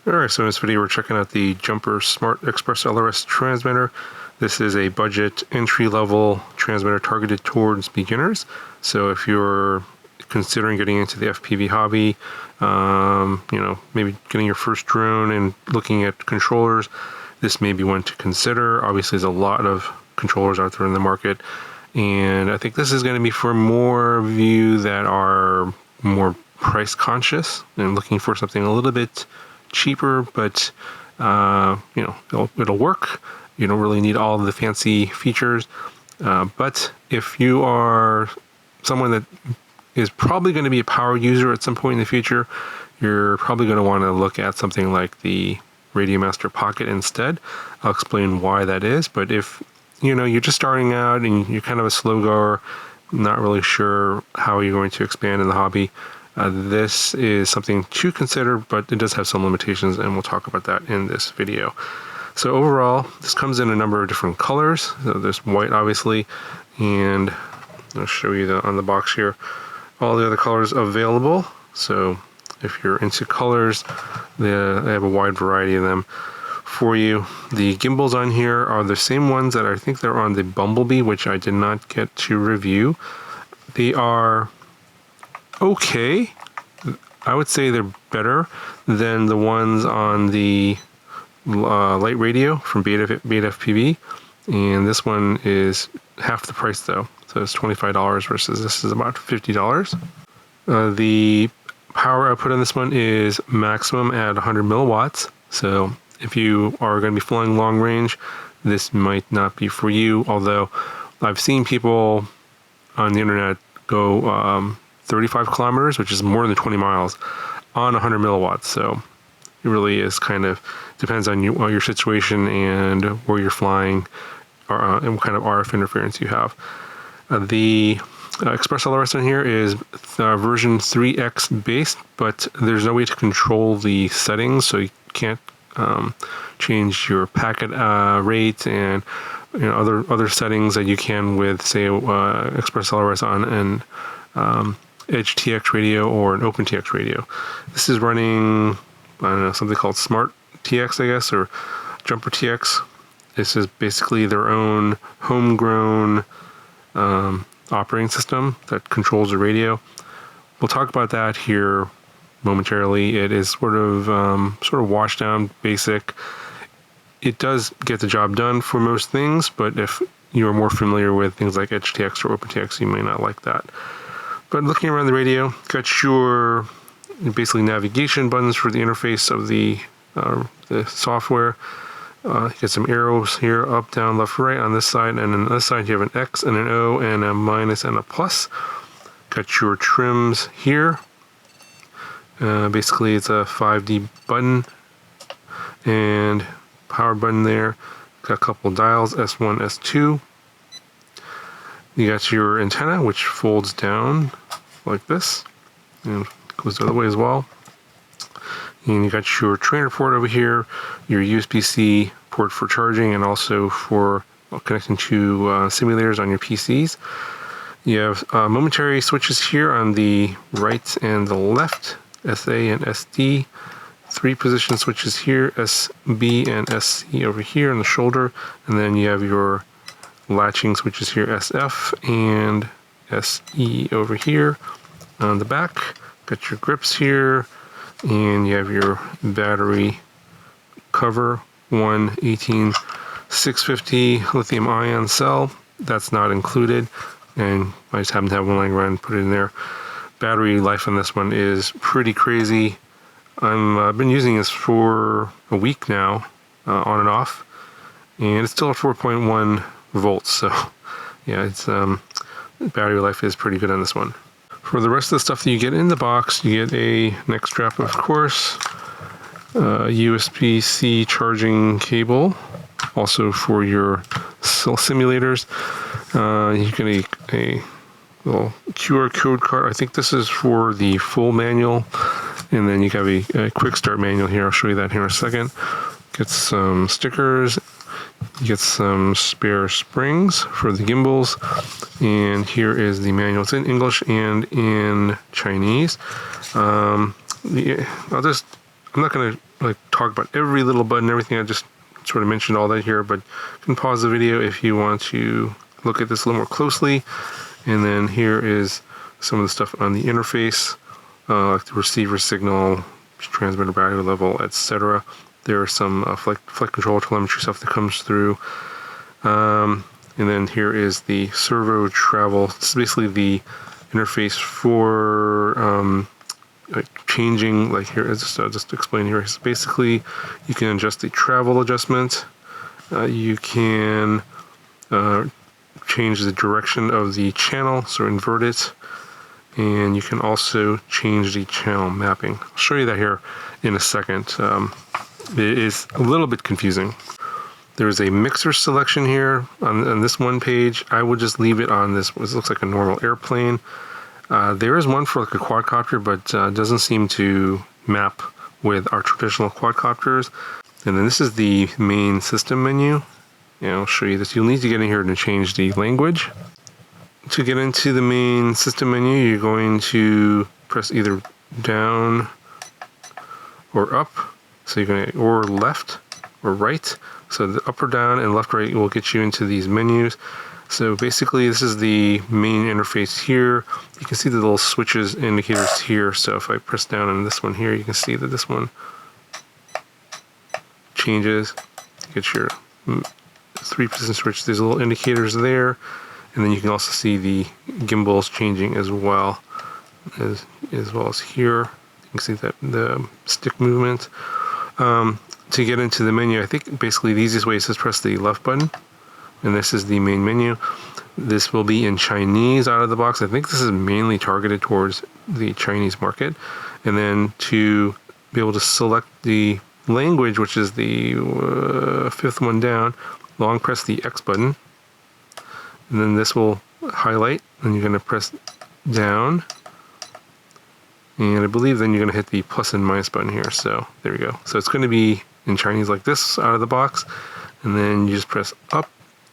Alright, so in this video we're checking out the Jumper Smart Express ELRS transmitter. This is a budget entry-level transmitter targeted towards beginners. So if you're considering getting into the FPV hobby, maybe getting your first drone and looking at controllers, this may be one to consider. Obviously there's a lot of controllers out there in the market, and I think this is going to be for more of you that are more price conscious and looking for something a little bit cheaper, but it'll work. You don't really need all of the fancy features, but if you are someone that is probably going to be a power user at some point in the future, you're probably going to want to look at something like the Radiomaster Pocket instead. I'll explain why that is, but if you're just starting out and you're kind of a slow goer, not really sure how you're going to expand in the hobby, this is something to consider, but it does have some limitations, and we'll talk about that in this video. So overall, this comes in a number of different colors. So there's white, obviously, and I'll show you on the box here all the other colors available. So if you're into colors, they have a wide variety of them for you. The gimbals on here are the same ones that I think they're on the Bumblebee, which I did not get to review. They are okay. I would say they're better than the ones on the Lite Radio from Beta FPV, and this one is half the price though, so it's $25 versus this is about $50. The power output on this one is maximum at 100 milliwatts, so if you are going to be flying long range, this might not be for you, although I've seen people on the internet go 35 kilometers, which is more than 20 miles, on 100 milliwatts. So it really is depends on your situation and where you're flying, and what kind of RF interference you have. The Express ELRS on here is version 3X based, but there's no way to control the settings, so you can't change your packet rate and other settings that you can with, say, Express ELRS on an Edge TX radio or an Open TX radio. This is running, I don't know, something called Smart TX, I guess, or Jumper TX. This is basically their own homegrown operating system that controls the radio. We'll talk about that here momentarily. It is sort of washed down, basic. It does get the job done for most things, but if you are more familiar with things like Edge TX or Open TX, you may not like that. But looking around the radio, got your basically navigation buttons for the interface of the software. You get some arrows here, up, down, left, right on this side, and on this side you have an X and an O and a minus and a plus. Got your trims here. Basically it's a 5D button and power button there. Got a couple dials, S1, S2. You got your antenna, which folds down like this and goes the other way as well. And you got your trainer port over here, your USB-C port for charging, and also for connecting to simulators on your PCs. You have momentary switches here on the right and the left, SA and SD. 3 position switches here, SB and SC over here on the shoulder, and then you have your latching switches here, SF and SE over here on the back. Got your grips here, and you have your battery cover, 18650 lithium ion cell. That's not included, and I just happen to have one lying around and put it in there. Battery life on this one is pretty crazy. I've been using this for a week now, on and off, and it's still at 4.1 volts, so yeah, it's battery life is pretty good on this one. For the rest of the stuff that you get in the box, you get a neck strap, of course, USB-C charging cable, also for your simulators. You get a little QR code card. I think this is for the full manual, and then you have a quick start manual here. I'll show you that here in a second. Get some stickers. You get some spare springs for the gimbals, and here is the manual. It's in English and in Chinese. I'm not going to like talk about every little button, everything. I just sort of mentioned all that here, but you can pause the video if you want to look at this a little more closely. And then here is some of the stuff on the interface, like the receiver signal, transmitter battery level, etc. There are some flight control telemetry stuff that comes through. And then here is the servo travel. This is basically the interface for like changing, like here, I'll just explain here. So basically, you can adjust the travel adjustment. You can change the direction of the channel, so invert it. And you can also change the channel mapping. I'll show you that here in a second. It is a little bit confusing. There's a mixer selection here on this one page. I would just leave it on this. This looks like a normal airplane. There is one for like a quadcopter, but doesn't seem to map with our traditional quadcopters. And then this is the main system menu. And I'll show you this. You'll need to get in here to change the language. To get into the main system menu, you're going to press either down or up. So you're going to, or left or right. So the up or down and left, right will get you into these menus. So basically, this is the main interface here. You can see the little switches indicators here. So if I press down on this one here, you can see that this one changes. You get your 3-position switch. There's little indicators there. And then you can also see the gimbals changing as well as here. You can see that the stick movement. To get into the menu, I think basically the easiest way is to press the left button. And this is the main menu. This will be in Chinese out of the box. I think this is mainly targeted towards the Chinese market. And then to be able to select the language, which is the fifth one down, long press the X button. And then this will highlight, and you're going to press down. And I believe then you're going to hit the plus and minus button here. So there we go. So it's going to be in Chinese like this out of the box. And then you just press up,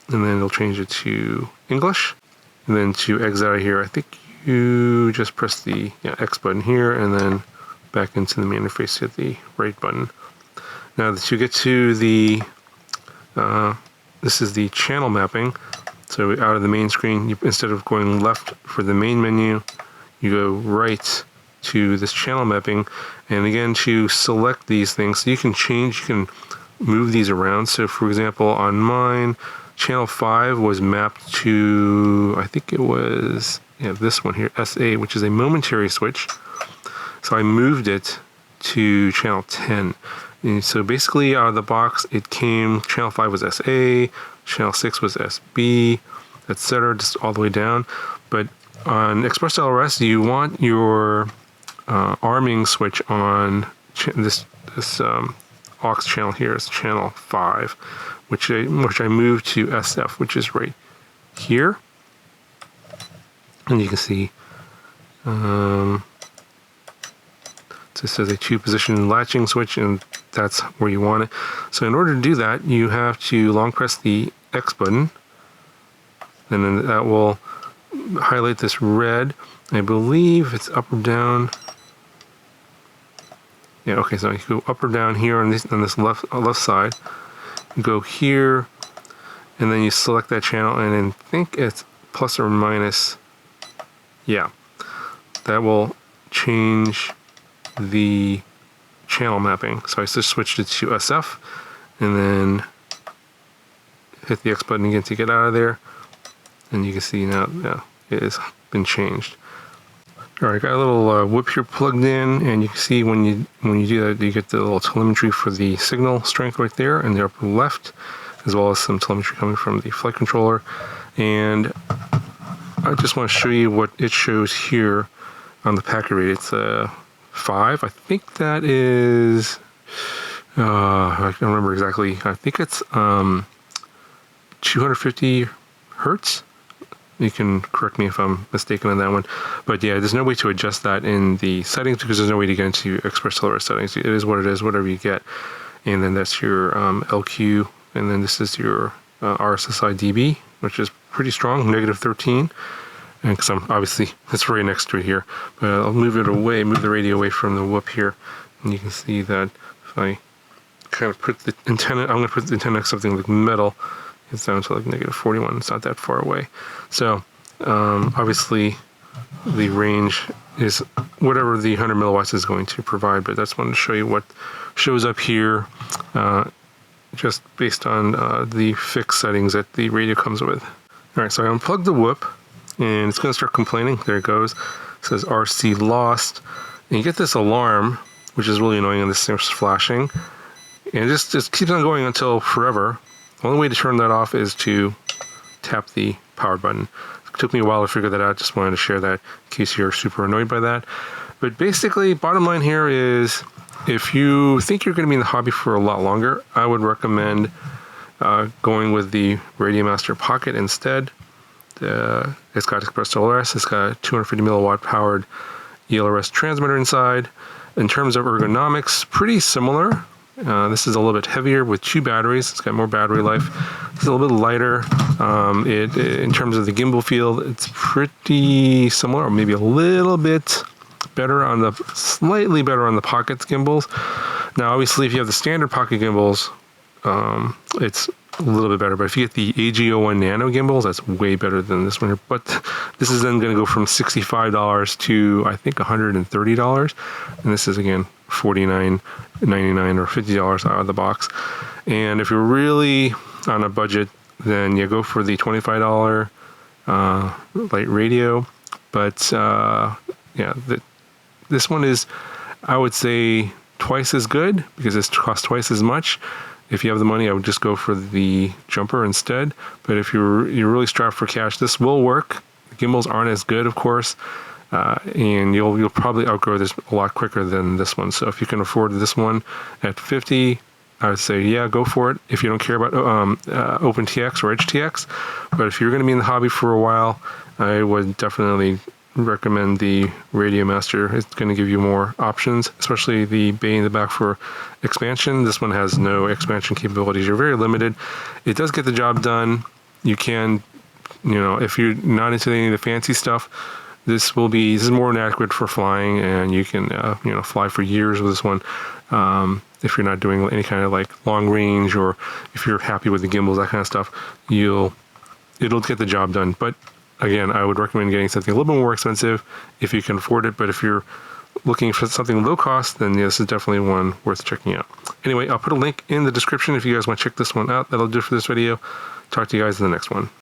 and then it'll change it to English. And then to exit out of here, I think you just press the X button here, and then back into the main interface, hit the right button. Now that you get to the, this is the channel mapping. So out of the main screen, instead of going left for the main menu, you go right to this channel mapping. And again, to select these things, so you can change, you can move these around. So for example, on mine, channel 5 was mapped to, I think it was, this one here, SA, which is a momentary switch. So I moved it to channel 10. And so basically out of the box, it came, channel 5 was SA, channel 6 was SB, etc., just all the way down. But on Express ELRS, you want your arming switch on this aux channel here is channel 5, which I moved to SF, which is right here. And you can see this is a 2-position latching switch, and that's where you want it. So in order to do that, you have to long press the X button, and then that will highlight this red. I believe it's up or down. Yeah, okay, so you go up or down here on this left side. You go here, and then you select that channel, and then think it's plus or minus. Yeah, that will change the channel mapping. So I just switched it to SF, and then hit the X button again to get out of there. And you can see now, it has been changed. All right, got a little whip here plugged in, and you can see when you do that, you get the little telemetry for the signal strength right there in the upper left, as well as some telemetry coming from the flight controller. And I just want to show you what it shows here on the packet rate. It's 5. I think that is, I don't remember exactly. I think it's 250 hertz. You can correct me if I'm mistaken on that one. But yeah, there's no way to adjust that in the settings because there's no way to get into Express ELRS settings. It is what it is, whatever you get. And then that's your LQ. And then this is your RSSI dB, which is pretty strong, -13. And because I'm obviously, it's right next to it here. But I'll move it away, move the radio away from the whoop here. And you can see that If I kind of put the antenna, I'm going to put the antenna next to something like metal. It's down to like negative 41. It's not that far away. So obviously the range is whatever the 100 milliwatts is going to provide, but that's wanted to show you what shows up here just based on the fixed settings that the radio comes with. All right, so I unplugged the whoop and it's going to start complaining. There it goes. It says RC lost. And you get this alarm, which is really annoying, and this thing's flashing. And it just keeps on going until forever. The only way to turn that off is to tap the power button. It took me a while to figure that out. Just wanted to share that in case you're super annoyed by that. But basically, bottom line here is, if you think you're going to be in the hobby for a lot longer, I would recommend going with the Radio Master Pocket instead. It's got Express to ELRS. It's got a 250 milliwatt powered ELRS transmitter inside. In terms of ergonomics, pretty similar. This is a little bit heavier with 2 batteries. It's got more battery life. It's a little bit lighter. In terms of the gimbal feel, it's pretty similar, or maybe a little bit better on the, slightly better on the Pocket's gimbals. Now, obviously, if you have the standard Pocket gimbals, it's a little bit better. But if you get the AG01 Nano gimbals, that's way better than this one here. But this is then going to go from $65 to, I think, $130. And this is, again, $49.99 or $50 out of the box. And if you're really on a budget, then you go for the $25 light radio. But yeah, this one is, I would say, twice as good because it costs twice as much. If you have the money, I would just go for the jumper instead. But if you're really strapped for cash, this will work. The gimbals aren't as good, of course. And you'll probably outgrow this a lot quicker than this one. So if you can afford this one at $50, I would say, yeah, go for it. If you don't care about OpenTX or HTX, but if you're going to be in the hobby for a while, I would definitely recommend the Radio Master. It's going to give you more options, especially the bay in the back for expansion. This one has no expansion capabilities. You're very limited. It does get the job done. You can, if you're not into any of the fancy stuff, this is more than adequate for flying, and you can fly for years with this one. If you're not doing any kind of like long range, or if you're happy with the gimbals, that kind of stuff, it'll get the job done. But again, I would recommend getting something a little bit more expensive if you can afford it. But if you're looking for something low cost, then this is definitely one worth checking out. Anyway, I'll put a link in the description if you guys want to check this one out. That'll do it for this video. Talk to you guys in the next one.